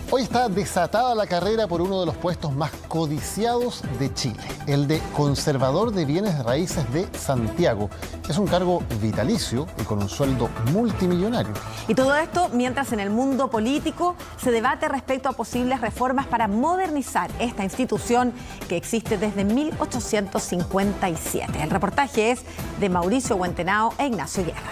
Hoy está desatada la carrera por uno de los puestos más codiciados de Chile, el de conservador de bienes raíces de Santiago. Es un cargo vitalicio y con un sueldo multimillonario. Y todo esto mientras en el mundo político se debate respecto a posibles reformas para modernizar esta institución que existe desde 1857. El reportaje es de Mauricio Huentenao e Ignacio Guerra.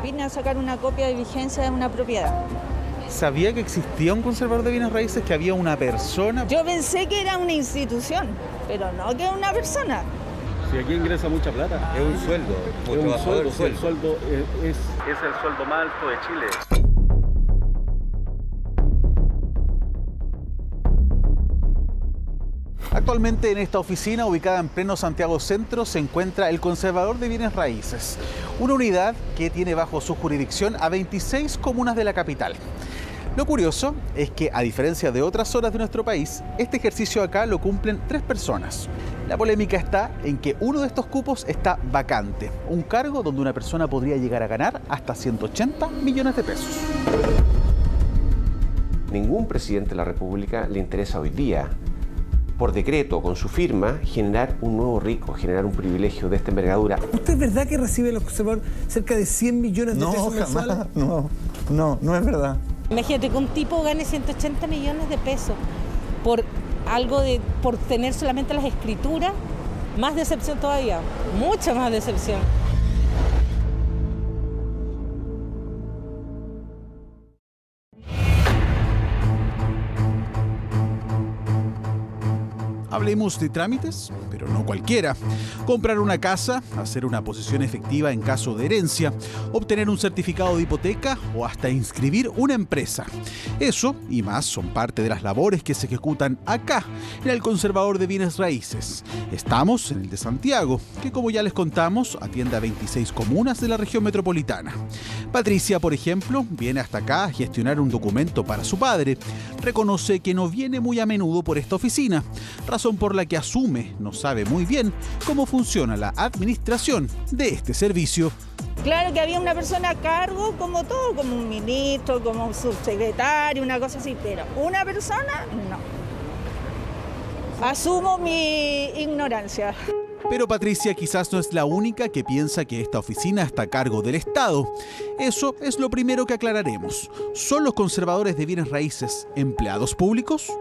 Vine a sacar una copia de vigencia de una propiedad. ¿Sabía que existía un conservador de bienes raíces, que había una persona? Yo pensé que era una institución, pero no que una persona. Si aquí ingresa mucha plata, es un sueldo. Es un sueldo, el sueldo es el sueldo más alto de Chile. Actualmente en esta oficina, ubicada en pleno Santiago Centro, se encuentra el conservador de bienes raíces, una unidad que tiene bajo su jurisdicción a 26 comunas de la capital. Lo curioso es que, a diferencia de otras zonas de nuestro país, este ejercicio acá lo cumplen 3 personas. La polémica está en que uno de estos cupos está vacante, un cargo donde una persona podría llegar a ganar hasta 180 millones de pesos. Ningún presidente de la República le interesa hoy día, por decreto, con su firma, generar un nuevo rico, generar un privilegio de esta envergadura. ¿Usted es verdad que recibe los conservadores cerca de 100 millones de pesos mensuales? No es verdad. Imagínate que un tipo gane 180 millones de pesos por por tener solamente las escrituras. Más decepción todavía, mucha más decepción. Hablemos de trámites, pero no cualquiera. Comprar una casa, hacer una posesión efectiva en caso de herencia, obtener un certificado de hipoteca o hasta inscribir una empresa. Eso y más son parte de las labores que se ejecutan acá, en el Conservador de Bienes Raíces. Estamos en el de Santiago, que como ya les contamos, atiende a 26 comunas de la región metropolitana. Patricia, por ejemplo, viene hasta acá a gestionar un documento para su padre. Reconoce que no viene muy a menudo por esta oficina, razón por la que asume no sabe muy bien cómo funciona la administración de este servicio. Claro que había una persona a cargo, como todo, como un ministro, como un subsecretario, una cosa así, pero una persona, no. Asumo mi ignorancia. Pero Patricia quizás no es la única que piensa que esta oficina está a cargo del Estado. Eso es lo primero que aclararemos. ¿Son los conservadores de bienes raíces empleados públicos?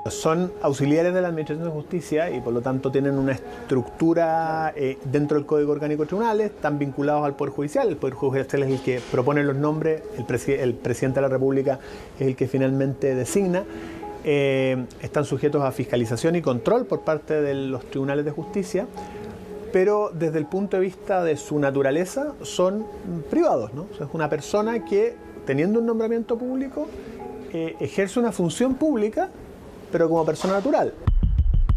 Son auxiliares de la Administración de Justicia y por lo tanto tienen una estructura dentro del Código Orgánico de Tribunales, están vinculados al Poder Judicial. El Poder Judicial es el que propone los nombres, el presidente de la República es el que finalmente designa. Están sujetos a fiscalización y control por parte de los tribunales de justicia, pero desde el punto de vista de su naturaleza son privados, ¿no? O sea, es una persona que, teniendo un nombramiento público, ejerce una función pública, pero como persona natural.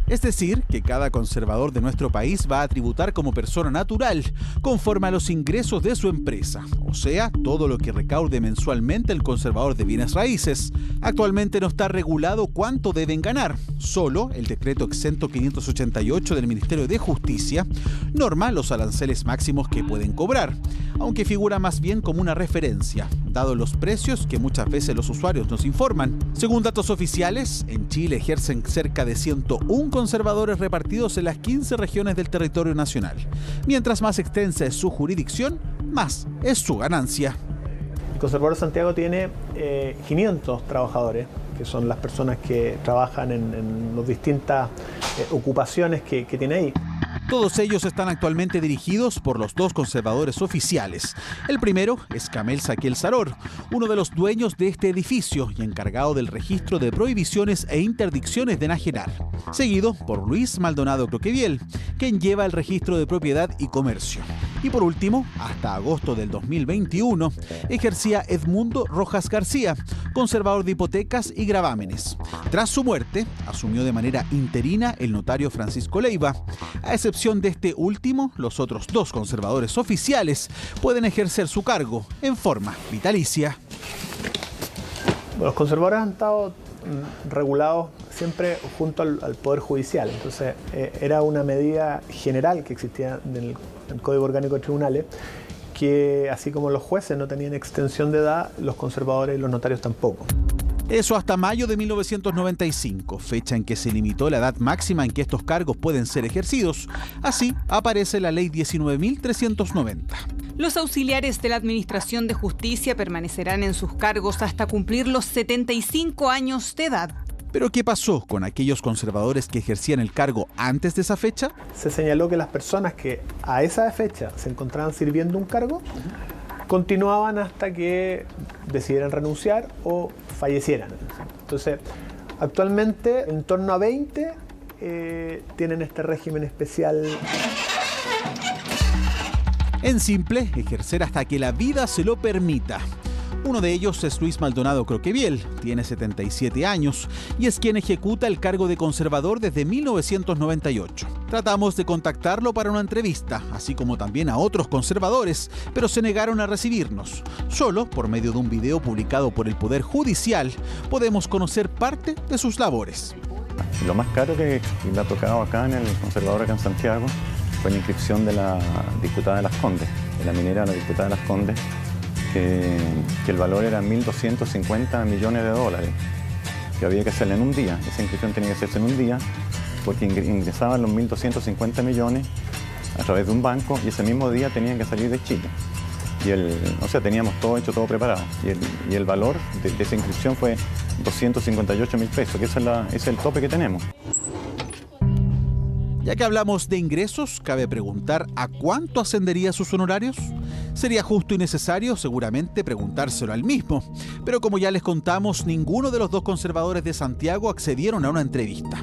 Es decir, que cada conservador de nuestro país va a tributar como persona natural, conforme a los ingresos de su empresa, o sea, todo lo que recaude mensualmente el conservador de bienes raíces. Actualmente no está regulado cuánto deben ganar. Solo el decreto exento 588 del Ministerio de Justicia norma los aranceles máximos que pueden cobrar, aunque figura más bien como una referencia, dado los precios que muchas veces los usuarios nos informan. Según datos oficiales, en Chile ejercen cerca de 101 conservadores repartidos en las 15 regiones del territorio nacional. Mientras más extensa es su jurisdicción, más es su ganancia. El Conservador de Santiago tiene 500 trabajadores, que son las personas que trabajan en las distintas ocupaciones que tiene ahí. Todos ellos están actualmente dirigidos por los 2 conservadores oficiales. El primero es Camel Saquiel Saror, uno de los dueños de este edificio y encargado del registro de prohibiciones e interdicciones de enajenar. Seguido por Luis Maldonado Croqueviel, quien lleva el registro de propiedad y comercio. Y por último, hasta agosto del 2021, ejercía Edmundo Rojas García, conservador de hipotecas y gravámenes. Tras su muerte, asumió de manera interina el notario Francisco Leiva. A excepción de este último, los otros 2 conservadores oficiales pueden ejercer su cargo en forma vitalicia. Los conservadores han estado regulados siempre junto al Poder Judicial, entonces era una medida general que existía en el Código Orgánico de Tribunales, que así como los jueces no tenían extensión de edad, los conservadores y los notarios tampoco. Eso hasta mayo de 1995, fecha en que se limitó la edad máxima en que estos cargos pueden ser ejercidos. Así aparece la Ley 19.390. Los auxiliares de la Administración de Justicia permanecerán en sus cargos hasta cumplir los 75 años de edad. ¿Pero qué pasó con aquellos conservadores que ejercían el cargo antes de esa fecha? Se señaló que las personas que a esa fecha se encontraban sirviendo un cargo continuaban hasta que decidieran renunciar o fallecieran. Entonces, actualmente en torno a 20 tienen este régimen especial. En simple, ejercer hasta que la vida se lo permita. Uno de ellos es Luis Maldonado Croqueviel, tiene 77 años y es quien ejecuta el cargo de conservador desde 1998. Tratamos de contactarlo para una entrevista, así como también a otros conservadores, pero se negaron a recibirnos. Solo por medio de un video publicado por el Poder Judicial podemos conocer parte de sus labores. Lo más caro que me ha tocado acá en el conservador acá en Santiago fue la inscripción de la diputada de Las Condes, de la minera de la diputada de Las Condes, que el valor era 1.250 millones de dólares, que había que hacerla en un día. Esa inscripción tenía que hacerse en un día, porque ingresaban los 1.250 millones a través de un banco y ese mismo día tenían que salir de Chile. Teníamos todo hecho, todo preparado. Y el valor de esa inscripción fue 258.000 pesos, que ese es el tope que tenemos. Ya que hablamos de ingresos, cabe preguntar ¿a cuánto ascendería sus honorarios? Sería justo y necesario seguramente preguntárselo al mismo, pero como ya les contamos, ninguno de los dos conservadores de Santiago accedieron a una entrevista.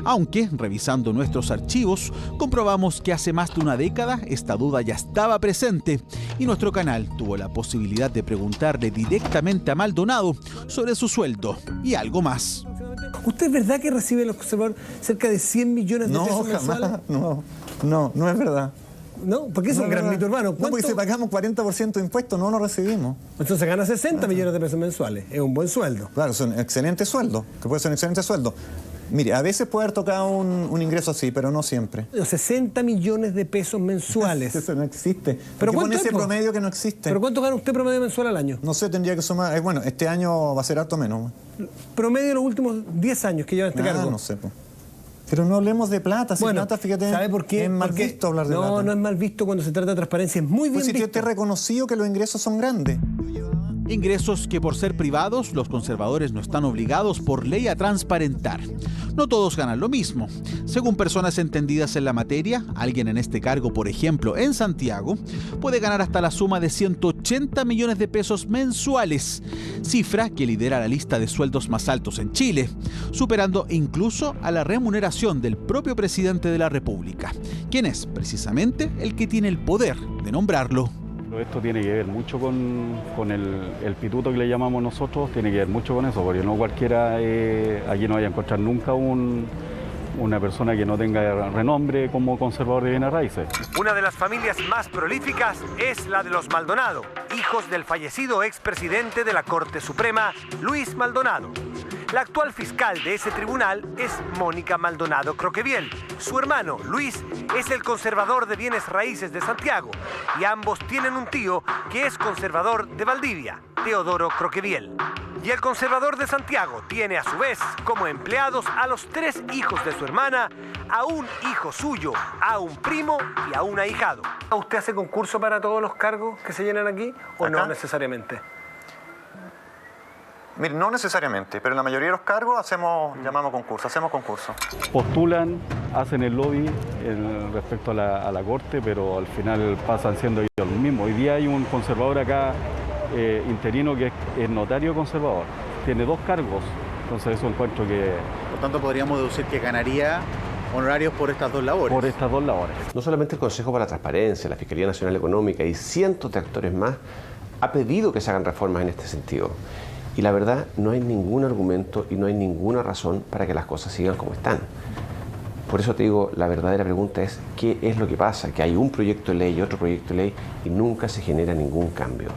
Aunque, revisando nuestros archivos, comprobamos que hace más de una década esta duda ya estaba presente y nuestro canal tuvo la posibilidad de preguntarle directamente a Maldonado sobre su sueldo y algo más. ¿Usted es verdad que recibe los conservadores cerca de 100 millones de pesos mensuales? No es verdad. ¿No? ¿Por qué es un gran mito urbano? No, porque si pagamos 40% de impuestos no lo recibimos. Entonces gana 60 millones de pesos mensuales. Es un buen sueldo. Claro, es un excelente sueldo. Que puede ser un excelente sueldo. Mire, a veces puede haber tocado un ingreso así, pero no siempre. 60 millones de pesos mensuales. Eso no existe. ¿Pero cuánto ese promedio que no existe? ¿Pero cuánto gana usted promedio mensual al año? No sé, tendría que sumar. Bueno, este año va a ser harto menos. Promedio de los últimos 10 años que lleva este cargo. No sé, pues. Pero no hablemos de plata. Si plata, fíjate, ¿sabe por qué? Es mal visto hablar de plata. No es mal visto cuando se trata de transparencia. Es muy bien visto. Yo te he reconocido que los ingresos son grandes. Ingresos que por ser privados, los conservadores no están obligados por ley a transparentar. No todos ganan lo mismo. Según personas entendidas en la materia, alguien en este cargo, por ejemplo, en Santiago, puede ganar hasta la suma de 180 millones de pesos mensuales, cifra que lidera la lista de sueldos más altos en Chile, superando incluso a la remuneración del propio presidente de la República, quien es precisamente el que tiene el poder de nombrarlo. Esto tiene que ver mucho con el pituto que le llamamos nosotros, tiene que ver mucho con eso, porque no cualquiera, aquí no vaya a encontrar nunca una persona que no tenga renombre como conservador de bienes raíces. Una de las familias más prolíficas es la de los Maldonado, hijos del fallecido expresidente de la Corte Suprema, Luis Maldonado. La actual fiscal de ese tribunal es Mónica Maldonado Croqueviel. Su hermano, Luis, es el conservador de bienes raíces de Santiago y ambos tienen un tío que es conservador de Valdivia, Teodoro Croqueviel. Y el conservador de Santiago tiene a su vez como empleados a los 3 hijos de su hermana, a un hijo suyo, a un primo y a un ahijado. ¿Usted hace concurso para todos los cargos que se llenan aquí o no necesariamente? Mire, no necesariamente, pero en la mayoría de los cargos hacemos concurso. Postulan, hacen el lobby respecto a la Corte, pero al final pasan siendo ellos los mismos. Hoy día hay un conservador acá, interino, que es notario conservador. Tiene 2 cargos, entonces eso encuentro que... Por tanto, podríamos deducir que ganaría honorarios por estas 2 labores. Por estas 2 labores. No solamente el Consejo para la Transparencia, la Fiscalía Nacional Económica y cientos de actores más ha pedido que se hagan reformas en este sentido. Y la verdad, no hay ningún argumento y no hay ninguna razón para que las cosas sigan como están. Por eso te digo, la verdadera pregunta es ¿qué es lo que pasa? Que hay un proyecto de ley y otro proyecto de ley y nunca se genera ningún cambio.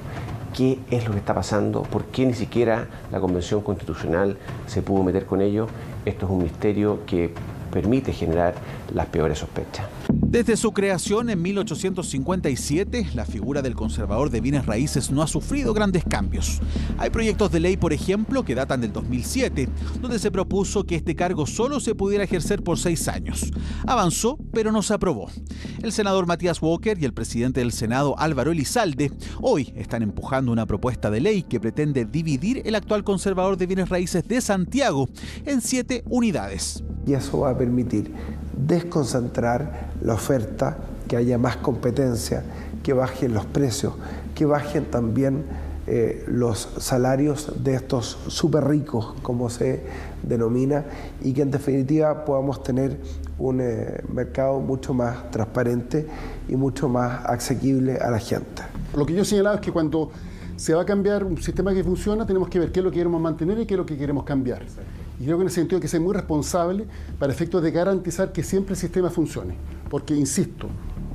¿Qué es lo que está pasando? ¿Por qué ni siquiera la Convención Constitucional se pudo meter con ello? Esto es un misterio que permite generar las peores sospechas. Desde su creación en 1857, la figura del conservador de bienes raíces no ha sufrido grandes cambios. Hay proyectos de ley, por ejemplo, que datan del 2007, donde se propuso que este cargo solo se pudiera ejercer por 6 años. Avanzó, pero no se aprobó. El senador Matías Walker y el presidente del Senado, Álvaro Elizalde, hoy están empujando una propuesta de ley que pretende dividir el actual conservador de bienes raíces de Santiago en 7 unidades. Y eso va a permitir desconcentrar la oferta, que haya más competencia, que bajen los precios, que bajen también los salarios de estos súper ricos, como se denomina, y que en definitiva podamos tener un mercado mucho más transparente y mucho más asequible a la gente. Lo que yo he señalado es que cuando se va a cambiar un sistema que funciona, tenemos que ver qué es lo que queremos mantener y qué es lo que queremos cambiar. Y creo que en ese sentido hay que ser muy responsable para efectos de garantizar que siempre el sistema funcione. Porque, insisto,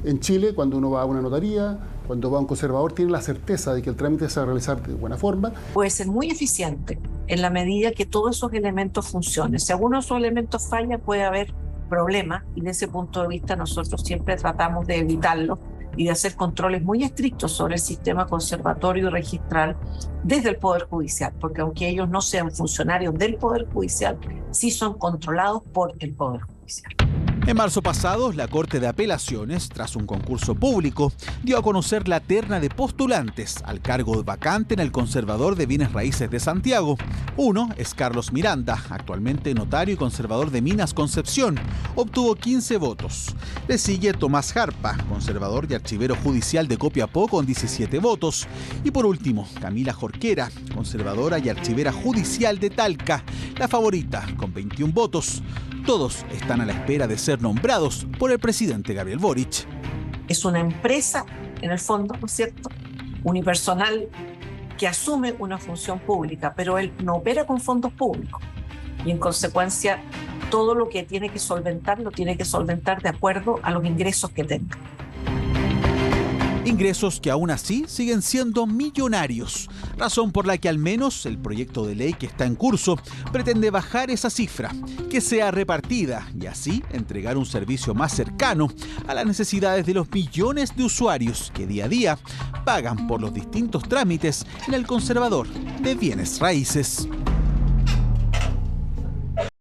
en Chile, cuando uno va a una notaría, cuando va a un conservador, tiene la certeza de que el trámite se va a realizar de buena forma. Puede ser muy eficiente en la medida que todos esos elementos funcionen. Si alguno de esos elementos falla, puede haber problemas, y desde ese punto de vista nosotros siempre tratamos de evitarlo y de hacer controles muy estrictos sobre el sistema conservatorio y registral desde el Poder Judicial, porque aunque ellos no sean funcionarios del Poder Judicial, sí son controlados por el Poder Judicial. En marzo pasado, la Corte de Apelaciones, tras un concurso público, dio a conocer la terna de postulantes al cargo vacante en el conservador de bienes raíces de Santiago. Uno es Carlos Miranda, actualmente notario y conservador de Minas Concepción. Obtuvo 15 votos. Le sigue Tomás Jarpa, conservador y archivero judicial de Copiapó, con 17 votos. Y por último, Camila Jorquera, conservadora y archivera judicial de Talca, la favorita, con 21 votos. Todos están a la espera de ser nombrados por el presidente Gabriel Boric. Es una empresa, en el fondo, ¿no es cierto?, unipersonal, que asume una función pública, pero él no opera con fondos públicos. Y en consecuencia, todo lo que tiene que solventar, lo tiene que solventar de acuerdo a los ingresos que tenga. Ingresos que aún así siguen siendo millonarios, razón por la que al menos el proyecto de ley que está en curso pretende bajar esa cifra, que sea repartida y así entregar un servicio más cercano a las necesidades de los millones de usuarios que día a día pagan por los distintos trámites en el conservador de bienes raíces.